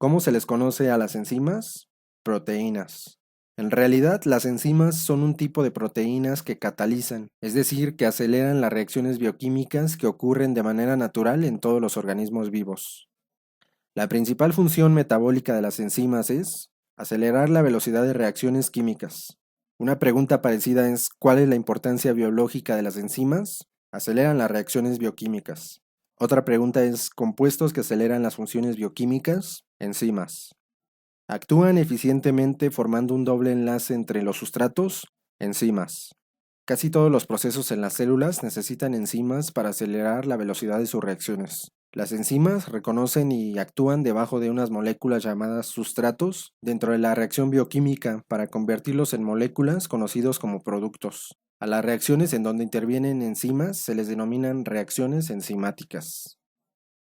¿Cómo se les conoce a las enzimas? Proteínas. En realidad, las enzimas son un tipo de proteínas que catalizan, es decir, que aceleran las reacciones bioquímicas que ocurren de manera natural en todos los organismos vivos. La principal función metabólica de las enzimas es acelerar la velocidad de reacciones químicas. Una pregunta parecida es: ¿cuál es la importancia biológica de las enzimas? Aceleran las reacciones bioquímicas. Otra pregunta es: ¿compuestos que aceleran las funciones bioquímicas? Enzimas. ¿Actúan eficientemente formando un doble enlace entre los sustratos? Enzimas. Casi todos los procesos en las células necesitan enzimas para acelerar la velocidad de sus reacciones. Las enzimas reconocen y actúan debajo de unas moléculas llamadas sustratos dentro de la reacción bioquímica para convertirlos en moléculas conocidos como productos. A las reacciones en donde intervienen enzimas se les denominan reacciones enzimáticas.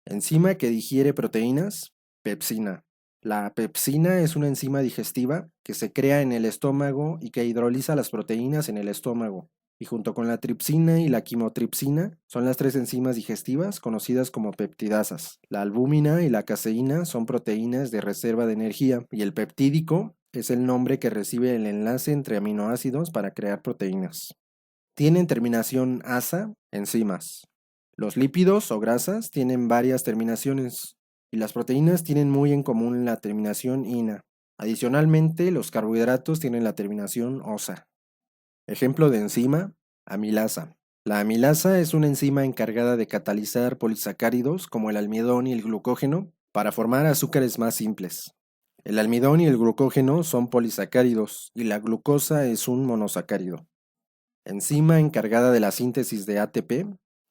Enzima que digiere proteínas: pepsina. La pepsina es una enzima digestiva que se crea en el estómago y que hidroliza las proteínas en el estómago. Y junto con la tripsina y la quimotripsina son las tres enzimas digestivas conocidas como peptidasas. La albúmina y la caseína son proteínas de reserva de energía y el peptídico es el nombre que recibe el enlace entre aminoácidos para crear proteínas. Tienen terminación asa, enzimas. Los lípidos o grasas tienen varias terminaciones y las proteínas tienen muy en común la terminación ina. Adicionalmente, los carbohidratos tienen la terminación osa. Ejemplo de enzima: amilasa. La amilasa es una enzima encargada de catalizar polisacáridos como el almidón y el glucógeno para formar azúcares más simples. El almidón y el glucógeno son polisacáridos y la glucosa es un monosacárido. Enzima encargada de la síntesis de ATP.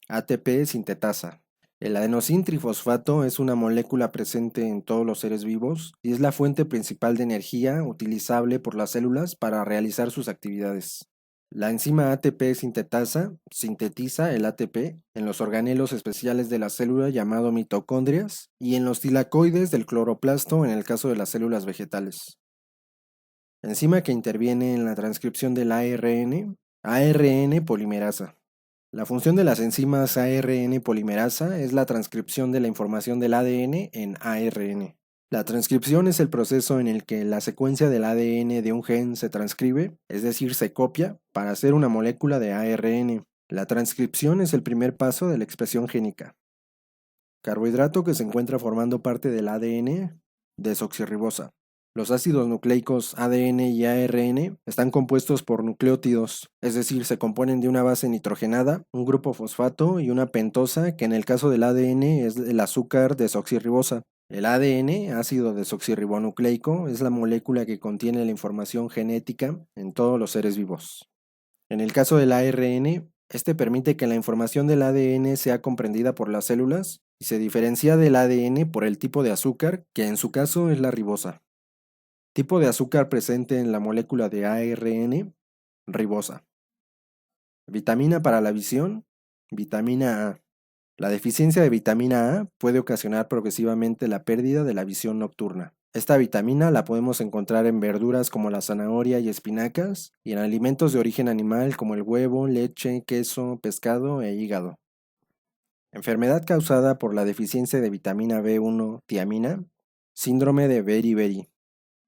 ATP sintetasa. El adenosín trifosfato es una molécula presente en todos los seres vivos y es la fuente principal de energía utilizable por las células para realizar sus actividades. La enzima ATP sintetasa sintetiza el ATP en los organelos especiales de la célula llamado mitocondrias y en los tilacoides del cloroplasto en el caso de las células vegetales. Enzima que interviene en la transcripción del ARN. ARN polimerasa. La función de las enzimas ARN polimerasa es la transcripción de la información del ADN en ARN. La transcripción es el proceso en el que la secuencia del ADN de un gen se transcribe, es decir, se copia, para hacer una molécula de ARN. La transcripción es el primer paso de la expresión génica. Carbohidrato que se encuentra formando parte del ADN: desoxirribosa. Los ácidos nucleicos ADN y ARN están compuestos por nucleótidos, es decir, se componen de una base nitrogenada, un grupo fosfato y una pentosa, que en el caso del ADN es el azúcar desoxirribosa. El ADN, ácido desoxirribonucleico, es la molécula que contiene la información genética en todos los seres vivos. En el caso del ARN, este permite que la información del ADN sea comprendida por las células y se diferencia del ADN por el tipo de azúcar, que en su caso es la ribosa. Tipo de azúcar presente en la molécula de ARN: ribosa. Vitamina para la visión: vitamina A. La deficiencia de vitamina A puede ocasionar progresivamente la pérdida de la visión nocturna. Esta vitamina la podemos encontrar en verduras como la zanahoria y espinacas y en alimentos de origen animal como el huevo, leche, queso, pescado e hígado. Enfermedad causada por la deficiencia de vitamina B1 tiamina: síndrome de Beriberi.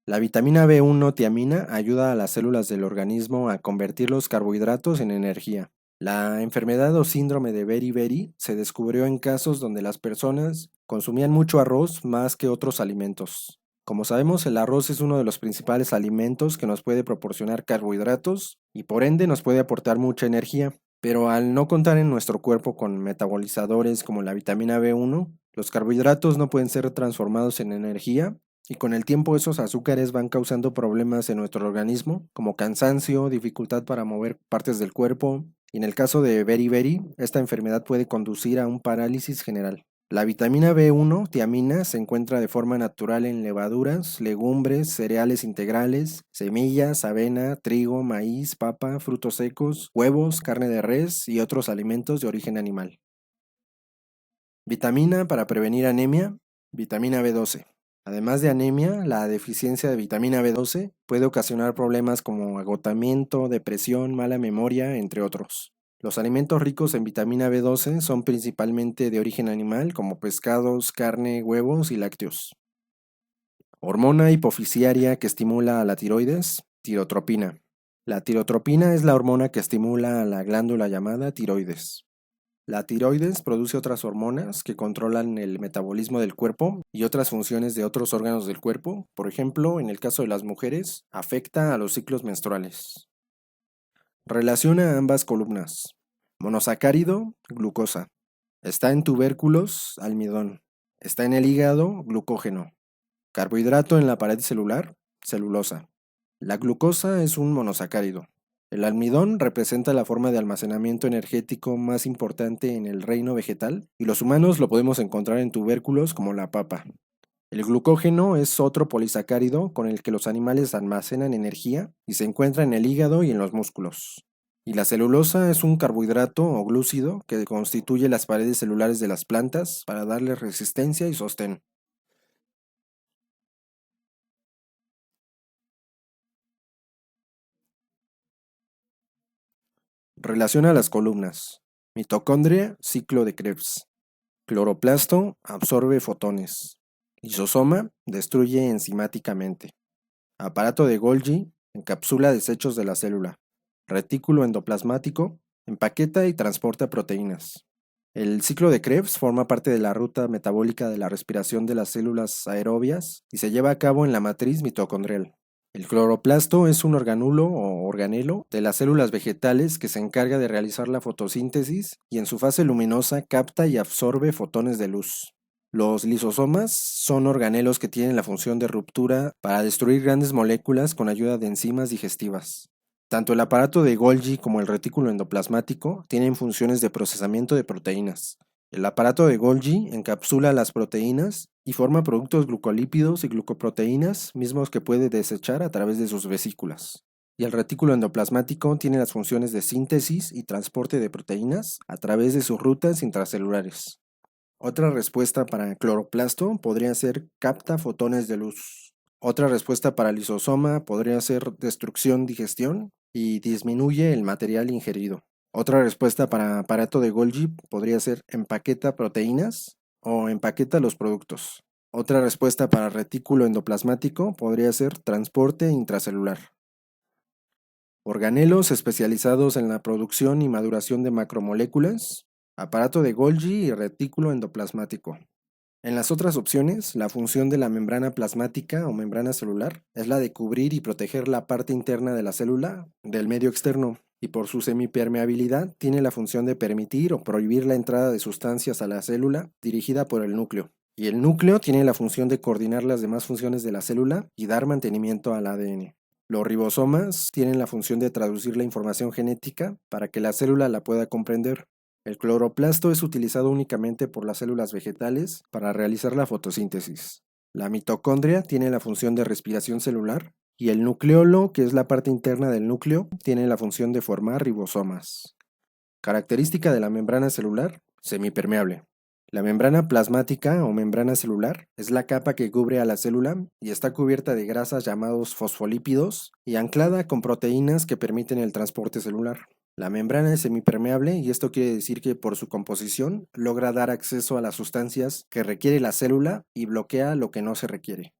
La vitamina B1 tiamina ayuda a las células del organismo a convertir los carbohidratos en energía. La enfermedad o síndrome de Beriberi se descubrió en casos donde las personas consumían mucho arroz más que otros alimentos. Como sabemos, el arroz es uno de los principales alimentos que nos puede proporcionar carbohidratos y por ende nos puede aportar mucha energía. Pero al no contar en nuestro cuerpo con metabolizadores como la vitamina B1, los carbohidratos no pueden ser transformados en energía y con el tiempo esos azúcares van causando problemas en nuestro organismo, como cansancio, dificultad para mover partes del cuerpo, y en el caso de beriberi, esta enfermedad puede conducir a un parálisis general. La vitamina B1 tiamina se encuentra de forma natural en levaduras, legumbres, cereales integrales, semillas, avena, trigo, maíz, papa, frutos secos, huevos, carne de res y otros alimentos de origen animal. Vitamina para prevenir anemia: vitamina B12. Además de anemia, la deficiencia de vitamina B12 puede ocasionar problemas como agotamiento, depresión, mala memoria, entre otros. Los alimentos ricos en vitamina B12 son principalmente de origen animal, como pescados, carne, huevos y lácteos. Hormona hipofisiaria que estimula a la tiroides, tirotropina. La tirotropina es la hormona que estimula a la glándula llamada tiroides. La tiroides produce otras hormonas que controlan el metabolismo del cuerpo y otras funciones de otros órganos del cuerpo. Por ejemplo, en el caso de las mujeres, afecta a los ciclos menstruales. Relaciona ambas columnas. Monosacárido, glucosa. Está en tubérculos, almidón. Está en el hígado, glucógeno. Carbohidrato en la pared celular, celulosa. La glucosa es un monosacárido. El almidón representa la forma de almacenamiento energético más importante en el reino vegetal y los humanos lo podemos encontrar en tubérculos como la papa. El glucógeno es otro polisacárido con el que los animales almacenan energía y se encuentra en el hígado y en los músculos. Y la celulosa es un carbohidrato o glúcido que constituye las paredes celulares de las plantas para darles resistencia y sostén. Relaciona las columnas. Mitocondria, ciclo de Krebs. Cloroplasto, absorbe fotones. Lisosoma, destruye enzimáticamente. Aparato de Golgi, encapsula desechos de la célula. Retículo endoplasmático, empaqueta y transporta proteínas. El ciclo de Krebs forma parte de la ruta metabólica de la respiración de las células aerobias y se lleva a cabo en la matriz mitocondrial. El cloroplasto es un organulo o organelo de las células vegetales que se encarga de realizar la fotosíntesis y en su fase luminosa capta y absorbe fotones de luz. Los lisosomas son organelos que tienen la función de ruptura para destruir grandes moléculas con ayuda de enzimas digestivas. Tanto el aparato de Golgi como el retículo endoplasmático tienen funciones de procesamiento de proteínas. El aparato de Golgi encapsula las proteínas y forma productos glucolípidos y glucoproteínas mismos que puede desechar a través de sus vesículas. Y el retículo endoplasmático tiene las funciones de síntesis y transporte de proteínas a través de sus rutas intracelulares. Otra respuesta para el cloroplasto podría ser capta fotones de luz. Otra respuesta para el lisosoma podría ser destrucción-digestión y disminuye el material ingerido. Otra respuesta para aparato de Golgi podría ser empaqueta proteínas o empaqueta los productos. Otra respuesta para retículo endoplasmático podría ser transporte intracelular. Organelos especializados en la producción y maduración de macromoléculas, aparato de Golgi y retículo endoplasmático. En las otras opciones, la función de la membrana plasmática o membrana celular es la de cubrir y proteger la parte interna de la célula del medio externo, y por su semipermeabilidad tiene la función de permitir o prohibir la entrada de sustancias a la célula dirigida por el núcleo. Y el núcleo tiene la función de coordinar las demás funciones de la célula y dar mantenimiento al ADN. Los ribosomas tienen la función de traducir la información genética para que la célula la pueda comprender. El cloroplasto es utilizado únicamente por las células vegetales para realizar la fotosíntesis. La mitocondria tiene la función de respiración celular y el nucleolo, que es la parte interna del núcleo, tiene la función de formar ribosomas. Característica de la membrana celular, semipermeable. La membrana plasmática o membrana celular es la capa que cubre a la célula y está cubierta de grasas llamados fosfolípidos y anclada con proteínas que permiten el transporte celular. La membrana es semipermeable y esto quiere decir que por su composición logra dar acceso a las sustancias que requiere la célula y bloquea lo que no se requiere.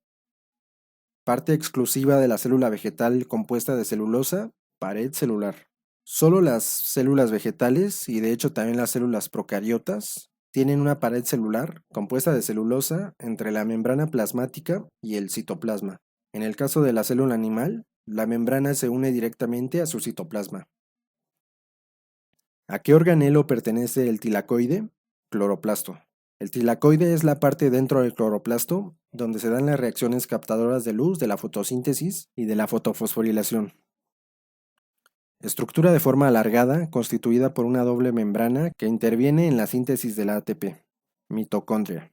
Parte exclusiva de la célula vegetal compuesta de celulosa, pared celular. Solo las células vegetales, y de hecho también las células procariotas, tienen una pared celular compuesta de celulosa entre la membrana plasmática y el citoplasma. En el caso de la célula animal, la membrana se une directamente a su citoplasma. ¿A qué organelo pertenece el tilacoide? Cloroplasto. El tilacoide es la parte dentro del cloroplasto donde se dan las reacciones captadoras de luz de la fotosíntesis y de la fotofosforilación. Estructura de forma alargada constituida por una doble membrana que interviene en la síntesis del ATP. Mitocondria.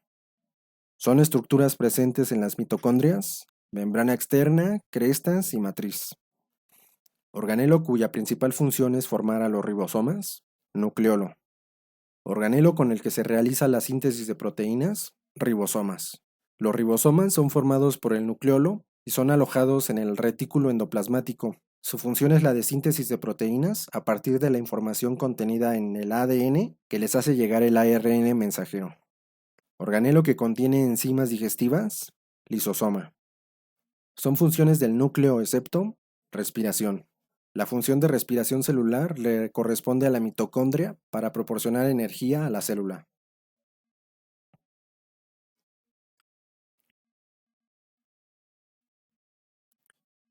Son estructuras presentes en las mitocondrias, membrana externa, crestas y matriz. Organelo cuya principal función es formar a los ribosomas, nucleolo. Organelo con el que se realiza la síntesis de proteínas, ribosomas. Los ribosomas son formados por el nucleolo y son alojados en el retículo endoplasmático. Su función es la de síntesis de proteínas a partir de la información contenida en el ADN que les hace llegar el ARN mensajero. Organelo que contiene enzimas digestivas, lisosoma. Son funciones del núcleo excepto respiración. La función de respiración celular le corresponde a la mitocondria para proporcionar energía a la célula.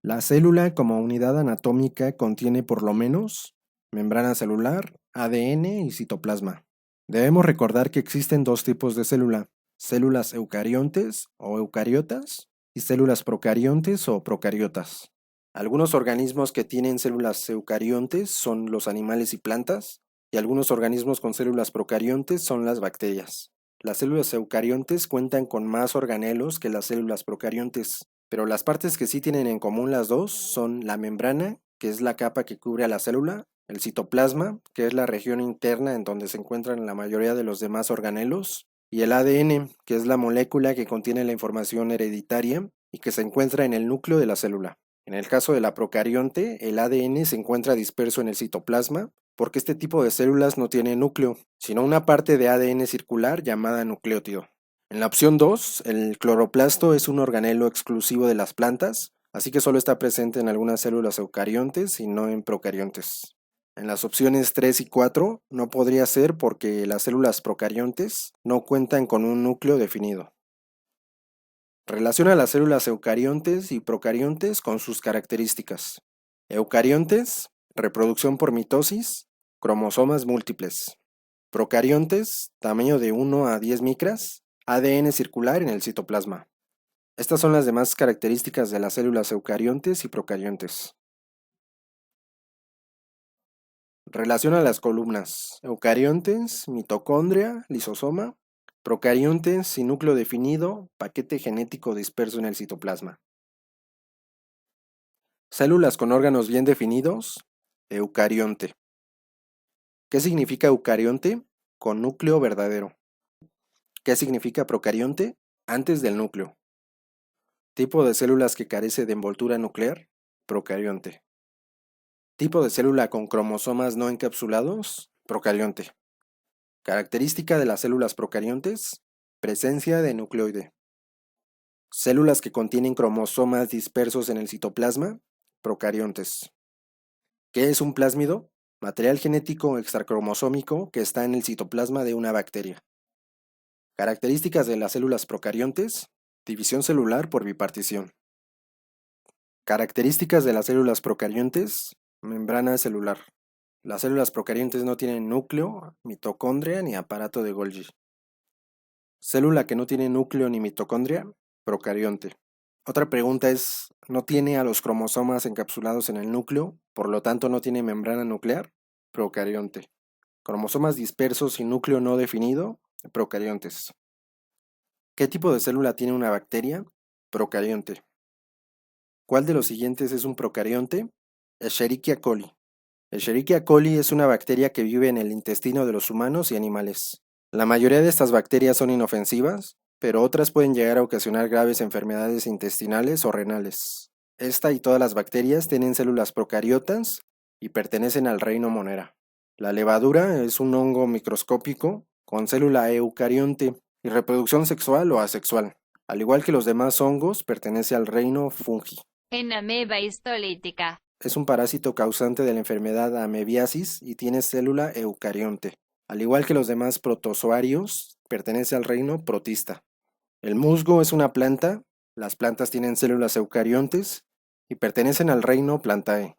La célula como unidad anatómica contiene por lo menos membrana celular, ADN y citoplasma. Debemos recordar que existen dos tipos de célula, células eucariontes o eucariotas y células procariontes o procariotas. Algunos organismos que tienen células eucariontes son los animales y plantas, y algunos organismos con células procariontes son las bacterias. Las células eucariontes cuentan con más organelos que las células procariontes, pero las partes que sí tienen en común las dos son la membrana, que es la capa que cubre a la célula, el citoplasma, que es la región interna en donde se encuentran la mayoría de los demás organelos, y el ADN, que es la molécula que contiene la información hereditaria y que se encuentra en el núcleo de la célula. En el caso de la procarionte, el ADN se encuentra disperso en el citoplasma porque este tipo de células no tiene núcleo, sino una parte de ADN circular llamada nucleótido. En la opción 2, el cloroplasto es un organelo exclusivo de las plantas, así que solo está presente en algunas células eucariontes y no en procariontes. En las opciones 3 y 4 no podría ser porque las células procariontes no cuentan con un núcleo definido. Relaciona las células eucariontes y procariontes con sus características. Eucariontes, reproducción por mitosis, cromosomas múltiples. Procariontes, tamaño de 1 a 10 micras, ADN circular en el citoplasma. Estas son las demás características de las células eucariontes y procariontes. Relaciona las columnas. Eucariontes, mitocondria, lisosoma. Procariontes sin núcleo definido, paquete genético disperso en el citoplasma. Células con órganos bien definidos, eucarionte. ¿Qué significa eucarionte? Con núcleo verdadero. ¿Qué significa procarionte? Antes del núcleo. Tipo de células que carece de envoltura nuclear, procarionte. Tipo de célula con cromosomas no encapsulados, procarionte. Característica de las células procariontes, presencia de nucleoide. Células que contienen cromosomas dispersos en el citoplasma, procariontes. ¿Qué es un plásmido? Material genético extracromosómico que está en el citoplasma de una bacteria. Características de las células procariontes, división celular por bipartición. Características de las células procariontes, membrana celular. Las células procariontes no tienen núcleo, mitocondria ni aparato de Golgi. Célula que no tiene núcleo ni mitocondria, procarionte. Otra pregunta es, ¿no tiene a los cromosomas encapsulados en el núcleo, por lo tanto no tiene membrana nuclear? Procarionte. Cromosomas dispersos y núcleo no definido, procariontes. ¿Qué tipo de célula tiene una bacteria? Procarionte. ¿Cuál de los siguientes es un procarionte? Escherichia coli. Escherichia coli es una bacteria que vive en el intestino de los humanos y animales. La mayoría de estas bacterias son inofensivas, pero otras pueden llegar a ocasionar graves enfermedades intestinales o renales. Esta y todas las bacterias tienen células procariotas y pertenecen al reino Monera. La levadura es un hongo microscópico con célula eucarionte y reproducción sexual o asexual. Al igual que los demás hongos, pertenece al reino Fungi. En ameba histolítica. Es un parásito causante de la enfermedad amebiasis y tiene célula eucarionte. Al igual que los demás protozoarios, pertenece al reino protista. El musgo es una planta, las plantas tienen células eucariontes y pertenecen al reino Plantae.